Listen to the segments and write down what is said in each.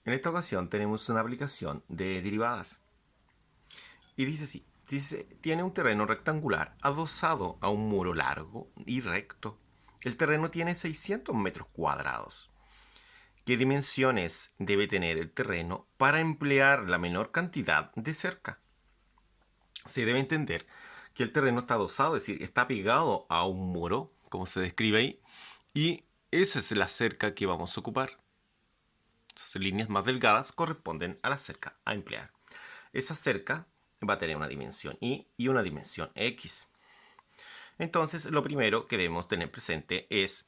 En esta ocasión tenemos una aplicación de derivadas. Y dice así, si se tiene un terreno rectangular adosado a un muro largo y recto, el terreno tiene 600 metros cuadrados. ¿Qué dimensiones debe tener el terreno para emplear la menor cantidad de cerca? Se debe entender que el terreno está adosado, es decir, está pegado a un muro, como se describe ahí, y esa es la cerca que vamos a ocupar. Esas líneas más delgadas corresponden a la cerca a emplear. Esa cerca va a tener una dimensión y una dimensión x. Entonces, lo primero que debemos tener presente es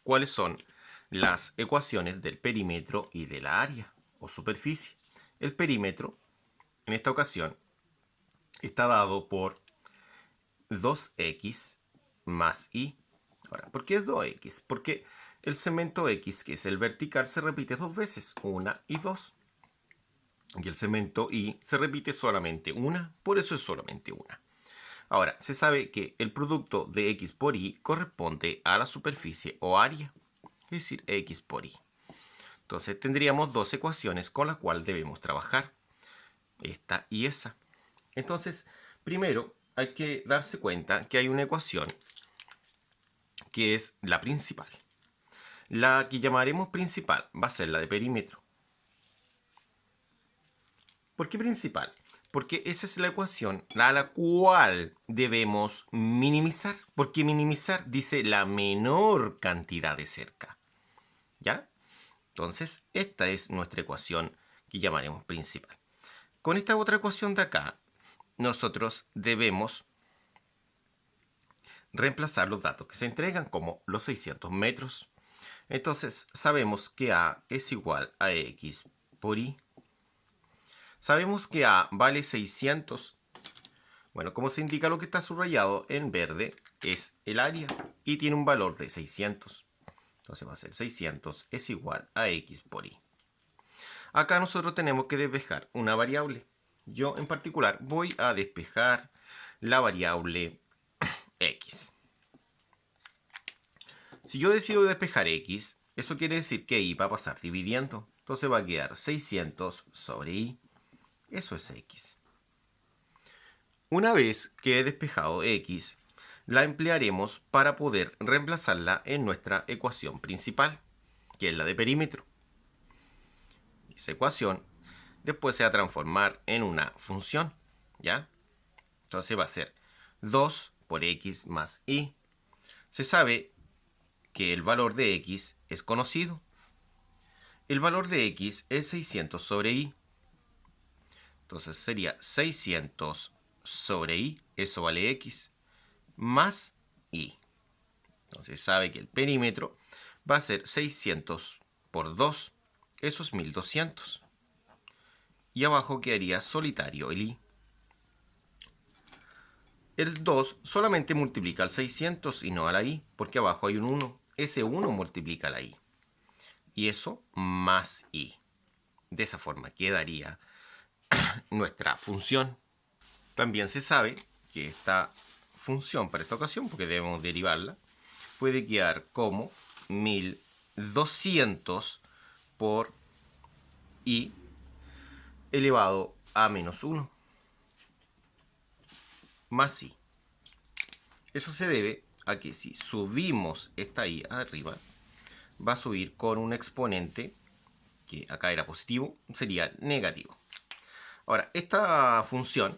cuáles son las ecuaciones del perímetro y de la área o superficie. El perímetro, en esta ocasión, está dado por 2x más y. Ahora, ¿por qué es 2x? Porque el segmento x, que es el vertical, se repite dos veces, una y dos. Y el segmento y se repite solamente una, por eso es solamente una. Ahora, se sabe que el producto de x por y corresponde a la superficie o área, es decir, x por y. Entonces tendríamos dos ecuaciones con las cuales debemos trabajar, esta y esa. Entonces, primero hay que darse cuenta que hay una ecuación que es la principal. La que llamaremos principal va a ser la de perímetro. ¿Por qué principal? Porque esa es la ecuación a la cual debemos minimizar. Porque minimizar dice la menor cantidad de cerca. ¿Ya? Entonces, esta es nuestra ecuación que llamaremos principal. Con esta otra ecuación de acá, nosotros debemos reemplazar los datos que se entregan como los 600 metros. Entonces, sabemos que A es igual a X por Y. Sabemos que A vale 600. Bueno, como se indica lo que está subrayado en verde, es el área y tiene un valor de 600. Entonces va a ser 600 es igual a X por Y. Acá nosotros tenemos que despejar una variable. Yo en particular voy a despejar la variable X. Si yo decido despejar X, eso quiere decir que Y va a pasar dividiendo. Entonces va a quedar 600 sobre Y. Eso es X. Una vez que he despejado X, la emplearemos para poder reemplazarla en nuestra ecuación principal, que es la de perímetro. Esa ecuación después se va a transformar en una función, ¿ya? Entonces va a ser 2 por X más Y. Se sabe que el valor de X es conocido. El valor de X es 600 sobre Y. Entonces sería 600 sobre Y, eso vale X, más Y. Entonces sabe que el perímetro va a ser 600 por 2, eso es 1200. Y abajo quedaría solitario el Y. El 2 solamente multiplica al 600 y no a la Y, porque abajo hay un 1. Ese 1 multiplica la Y. Y eso más Y. De esa forma quedaría nuestra función. También se sabe que esta función para esta ocasión, porque debemos derivarla, puede quedar como 1200 por y elevado a menos 1 más y. Eso se debe a que si subimos esta y arriba, va a subir con un exponente que acá era positivo, sería negativo. Ahora, esta función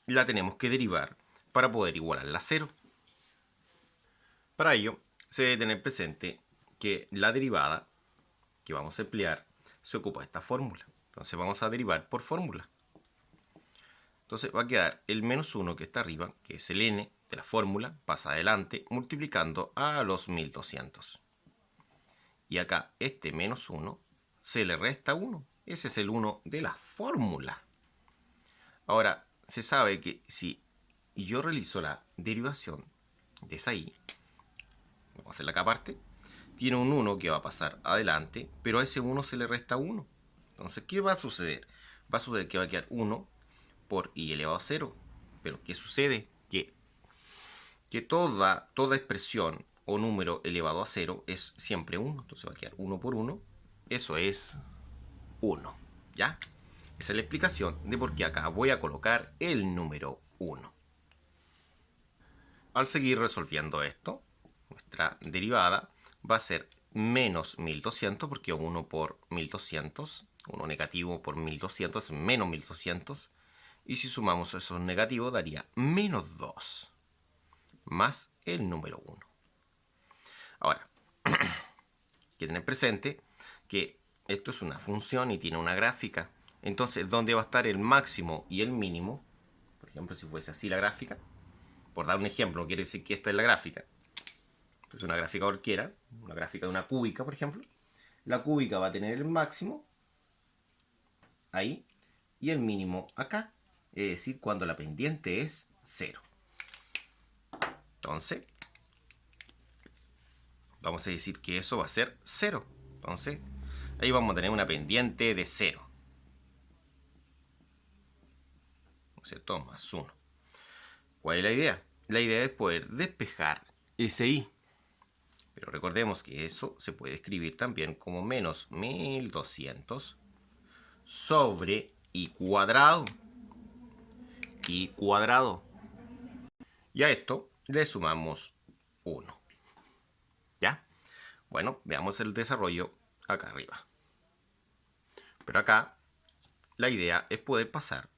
la tenemos que derivar para poder igualarla a 0. Para ello, se debe tener presente que la derivada que vamos a emplear se ocupa de esta fórmula. Entonces vamos a derivar por fórmula. Entonces va a quedar el menos 1 que está arriba, que es el n de la fórmula, pasa adelante multiplicando a los 1200. Y acá este menos 1 se le resta 1. Ese es el 1 de la fórmula. Ahora, se sabe que si yo realizo la derivación de esa y, vamos a hacer la acá aparte, tiene un 1 que va a pasar adelante, pero a ese 1 se le resta 1. Entonces, ¿qué va a suceder? Va a suceder que va a quedar 1 por y elevado a 0. Pero, ¿qué sucede? Que toda expresión o número elevado a 0 es siempre 1. Entonces va a quedar 1 por 1. Eso es 1. ¿Ya? Esa es la explicación de por qué acá voy a colocar el número 1. Al seguir resolviendo esto, nuestra derivada va a ser menos 1200, porque 1 por 1200, 1 negativo por 1200 es menos 1200, y si sumamos esos negativos daría menos 2, más el número 1. Ahora, hay que tener presente que esto es una función y tiene una gráfica. Entonces, ¿dónde va a estar el máximo y el mínimo? Por ejemplo, si fuese así la gráfica, por dar un ejemplo, no quiere decir que esta es la gráfica. Es una gráfica cualquiera, una gráfica de una cúbica, por ejemplo. La cúbica va a tener el máximo ahí y el mínimo acá, es decir, cuando la pendiente es 0. Entonces, vamos a decir que eso va a ser 0. Entonces, ahí vamos a tener una pendiente de 0. ¿No es cierto? Más 1. ¿Cuál es la idea? La idea es poder despejar ese i. Pero recordemos que eso se puede escribir también como menos 1200 sobre i cuadrado. I cuadrado. Y a esto le sumamos 1. ¿Ya? Bueno, veamos el desarrollo acá arriba. Pero acá la idea es poder pasar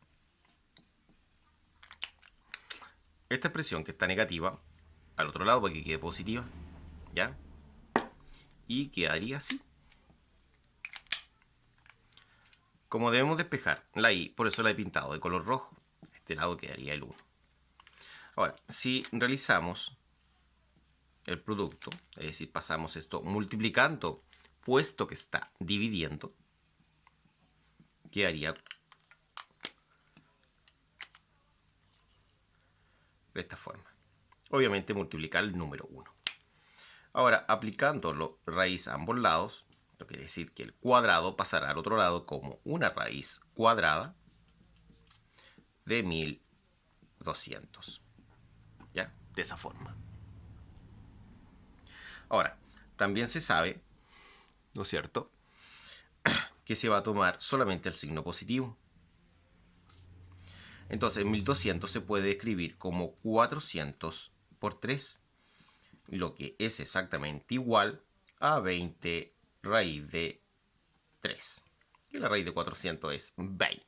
esta expresión que está negativa al otro lado para que quede positiva. ¿Ya? Y quedaría así. Como debemos despejar la i, por eso la he pintado de color rojo. Este lado quedaría el 1. Ahora, si realizamos el producto, es decir, pasamos esto multiplicando, puesto que está dividiendo, quedaría de esta forma. Obviamente multiplicar el número 1. Ahora, aplicándolo raíz a ambos lados, esto quiere decir que el cuadrado pasará al otro lado como una raíz cuadrada de 1200. ¿Ya? De esa forma. Ahora, también se sabe, ¿no es cierto?, que se va a tomar solamente el signo positivo. Entonces, 1200 se puede escribir como 400 por 3, lo que es exactamente igual a 20 raíz de 3. Y la raíz de 400 es 20.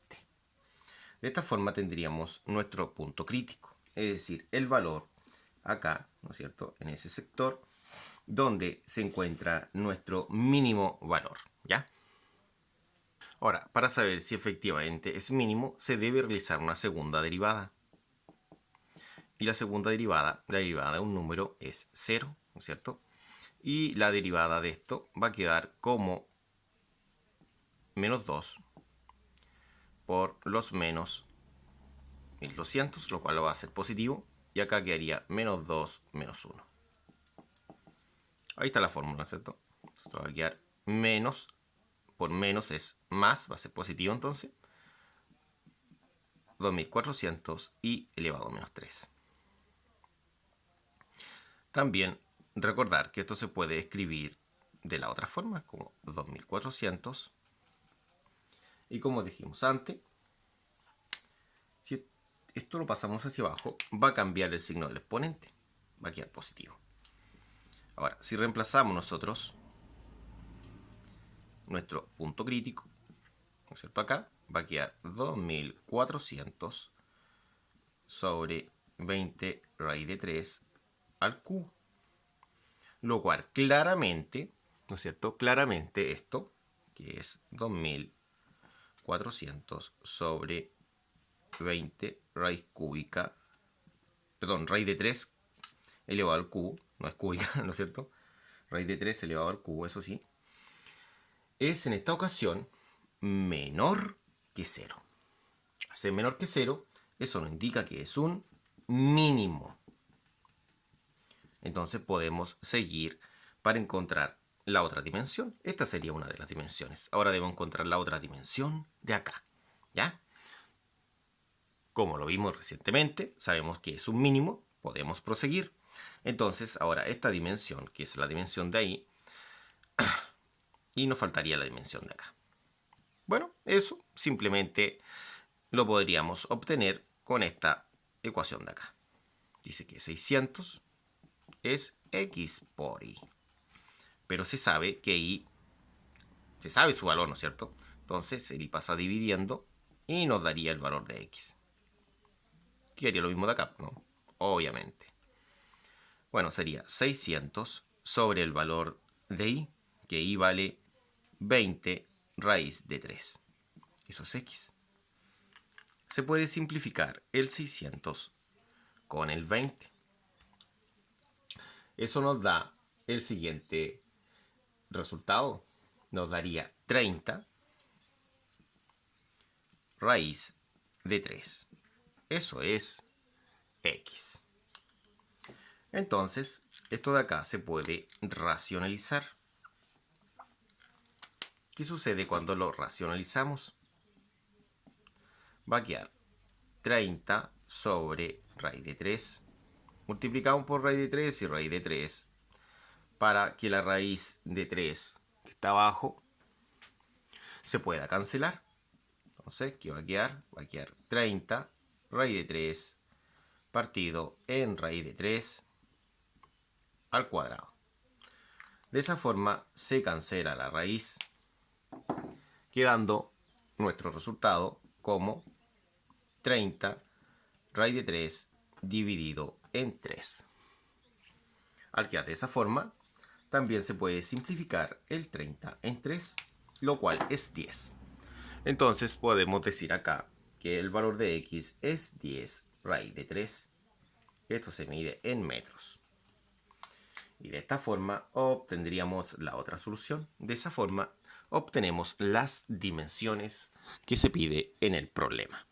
De esta forma tendríamos nuestro punto crítico, es decir, el valor acá, ¿no es cierto?, en ese sector donde se encuentra nuestro mínimo valor, ¿ya? Ahora, para saber si efectivamente es mínimo, se debe realizar una segunda derivada. Y la segunda derivada, la derivada de un número es 0, ¿no es cierto? Y la derivada de esto va a quedar como menos 2 por los menos 1200, lo cual lo va a hacer positivo. Y acá quedaría menos 2 menos 1. Ahí está la fórmula, ¿cierto? Esto va a quedar menos, por menos es más, va a ser positivo entonces. 2400 y elevado a menos 3. También recordar que esto se puede escribir de la otra forma, como 2400. Y como dijimos antes, si esto lo pasamos hacia abajo, va a cambiar el signo del exponente. Va a quedar positivo. Ahora, si reemplazamos nosotros nuestro punto crítico, ¿no es cierto? Acá va a quedar 2400 sobre 20 raíz de 3 al cubo. Lo cual claramente, ¿no es cierto? Claramente esto, que es 2400 sobre 20 raíz cúbica, perdón, raíz de 3 elevado al cubo, no es cúbica, ¿no es cierto? Raíz de 3 elevado al cubo, eso sí, es en esta ocasión menor que 0. Al ser menor que 0, eso nos indica que es un mínimo. Entonces podemos seguir para encontrar la otra dimensión. Esta sería una de las dimensiones. Ahora debemos encontrar la otra dimensión de acá. ¿Ya? Como lo vimos recientemente, sabemos que es un mínimo, podemos proseguir. Entonces, ahora esta dimensión, que es la dimensión de ahí, y nos faltaría la dimensión de acá. Eso simplemente lo podríamos obtener con esta ecuación de acá. Dice que 600 es x por y. Pero se sabe que y, se sabe su valor, ¿no es cierto? Entonces el y pasa dividiendo y nos daría el valor de x. Que haría lo mismo de acá, ¿no? Obviamente. Bueno, sería 600 sobre el valor de y, que y vale 20 raíz de 3. Eso es x. Se puede simplificar el 600 con el 20. Eso nos da el siguiente resultado. Nos daría 30 raíz de 3. Eso es x. Entonces, esto de acá se puede racionalizar. ¿Qué sucede cuando lo racionalizamos? Va a quedar 30 sobre raíz de 3. Multiplicamos por raíz de 3 y raíz de 3 para que la raíz de 3 que está abajo se pueda cancelar. Entonces, ¿qué va a quedar? Va a quedar 30 raíz de 3 partido en raíz de 3 al cuadrado. De esa forma se cancela la raíz, quedando nuestro resultado como 30 raíz de 3 dividido en 3. Al quedar de esa forma, también se puede simplificar el 30 en 3, lo cual es 10. Entonces podemos decir acá que el valor de x es 10 raíz de 3. Esto se mide en metros. Y de esta forma obtendríamos la otra solución. De esa forma obtenemos las dimensiones que se pide en el problema.